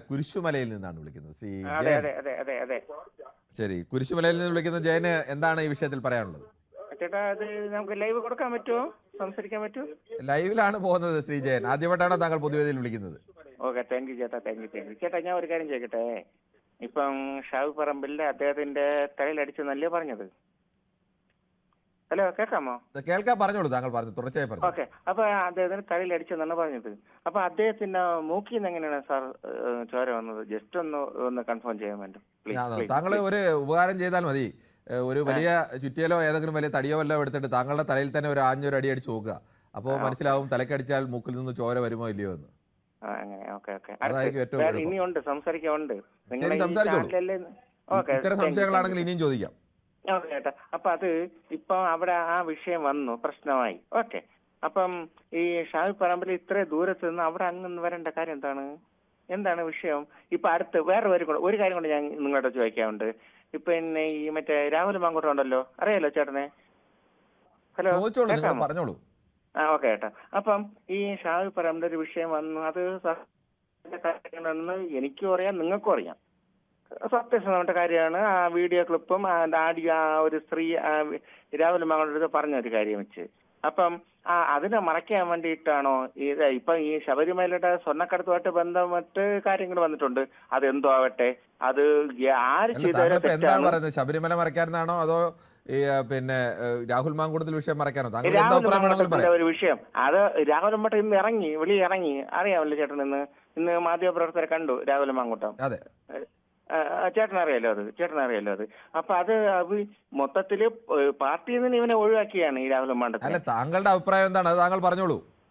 കുരിശുമലയിൽ നിന്നാണ് വിളിക്കുന്നത്. ശ്രീ അതെ ജയൻ. അതെ അതെ അതെ അതെ ശരി, കുരിശുമലയിൽ നിന്ന് വിളിക്കുന്ന ജയന് എന്താണ് ഈ വിഷയത്തിൽ പറയാനുള്ളത്? ചേട്ടാ, അത് നമുക്ക് ലൈവ് കൊടുക്കാൻ പറ്റുമോ? സംസാരിക്കാൻ പറ്റുമോ? ലൈവിലാണ് പോകുന്നത് ശ്രീ ജയൻ. ആദ്യമായിട്ടാണോ താങ്കൾ പൊതുവേദിയിൽ വിളിക്കുന്നത്? ഓക്കെ, താങ്ക് യു ചേട്ടാ, താങ്ക് യു ചേട്ടാ. ഞാൻ ഒരു കാര്യം ചോദിക്കട്ടെ. ഇപ്പം ഷാവി പറമ്പിൽ അദ്ദേഹത്തിന്റെ തലയിലടിച്ചെന്നല്ലേ പറഞ്ഞത്? ഹലോ, കേൾക്കാമോ? കേൾക്കാൻ പറഞ്ഞോളൂ, താങ്കൾ പറഞ്ഞു, തുടർച്ചയായി പറഞ്ഞു. ഓക്കെ, അപ്പൊ അദ്ദേഹത്തിന് തലയിലടിച്ചെന്നാണ് പറഞ്ഞത്. അപ്പൊ അദ്ദേഹത്തിന്റെ മൂക്കിൽ നിന്ന് എങ്ങനെയാണ് സാർ ചോര വന്നത്? ജസ്റ്റ് ഒന്ന് കൺഫേം ചെയ്യാൻ വേണ്ടി താങ്കൾ ഒരു ഉപകാരം ചെയ്താൽ മതി. ഒരു വലിയ ചുറ്റിയലോ ഏതെങ്കിലും വലിയ തടിയോ എല്ലാം എടുത്തിട്ട് താങ്കളുടെ തലയിൽ തന്നെ ഒരു ആഞ്ഞൊരു അടി അടിച്ച് നോക്കുക. അപ്പോൾ മനസ്സിലാവും തലക്കടിച്ചാൽ മൂക്കിൽ നിന്ന് ചോര വരുമോ ഇല്ലയോ എന്ന്. അതായിരിക്കും ഏറ്റവും എളുപ്പം. ഇനിയുണ്ട്, സംസാരിക്കാനുണ്ട്. ഇത്തരം സംശയങ്ങളാണെങ്കിൽ ഇനിയും ചോദിക്കാം. ഓക്കെ ചേട്ടാ. അപ്പൊ അത് ഇപ്പൊ അവിടെ ആ വിഷയം വന്നു, പ്രശ്നമായി. ഓക്കെ, അപ്പം ഈ ഷാവി പറമ്പിൽ ഇത്ര ദൂരത്ത് നിന്ന് അവിടെ അങ്ങ് വരേണ്ട കാര്യം എന്താണ് വിഷയം? ഇപ്പൊ അടുത്ത് വേറെ ഒരു കാര്യം കൊണ്ട് ഞാൻ നിങ്ങളോട് ചോദിക്കാറുണ്ട്. ഇപ്പൊ പിന്നെ ഈ മറ്റേ രാഹുൽ മാങ്കൂട്ടം ഉണ്ടല്ലോ, അറിയാലോ ചേട്ടനെ? ഹലോ, പറഞ്ഞോളൂ. ഓക്കെ ചേട്ടാ. അപ്പം ഈ ഷാവി പറമ്പിന്റെ ഒരു വിഷയം വന്നു. അത് കാര്യങ്ങളെന്ന് എനിക്കും അറിയാം, നിങ്ങൾക്കും അറിയാം. സത്യസന്ധമായ കാര്യമാണ്. ആ വീഡിയോ ക്ലിപ്പും ആഡിയോ ആ ഒരു സ്ത്രീ രാഹുൽ മാങ്കൂട്ടം പറഞ്ഞ ഒരു കാര്യം വെച്ച്. അപ്പം അതിനെ മറയ്ക്കാൻ വേണ്ടിയിട്ടാണോ ഇപ്പൊ ഈ ശബരിമലയുടെ സ്വർണ്ണക്കടത്തുമായിട്ട് ബന്ധപ്പെട്ട് കാര്യങ്ങൾ വന്നിട്ടുണ്ട്. അതെന്തോ ആവട്ടെ, അത് ആര് ചെയ്താലും ശബരിമല മറയ്ക്കാനാണോ അതോ പിന്നെ രാഹുൽ മാങ്കൂട്ടത്തിൽ വിഷയം മറയ്ക്കാനോ? ഒരു വിഷയം അത് രാഹുൽ മാങ്കൂട്ടം ഇന്ന് ഇറങ്ങി അറിയാമല്ലോ ചേട്ടൻ? ഇന്ന് മാധ്യമപ്രവർത്തകരെ കണ്ടു രാഹുൽ മാങ്കൂട്ടം. ചേട്ടനറിയാലോ അത്. അപ്പൊ അത് മൊത്തത്തില് പാർട്ടിയിൽ നിന്ന് ഇവനെ ഒഴിവാക്കിയാണ് ഈ രാഹുൽ മാങ്കൂട്ടം. താങ്കളുടെ അഭിപ്രായം എന്താണ്? അത് താങ്കൾ പറഞ്ഞോളൂ.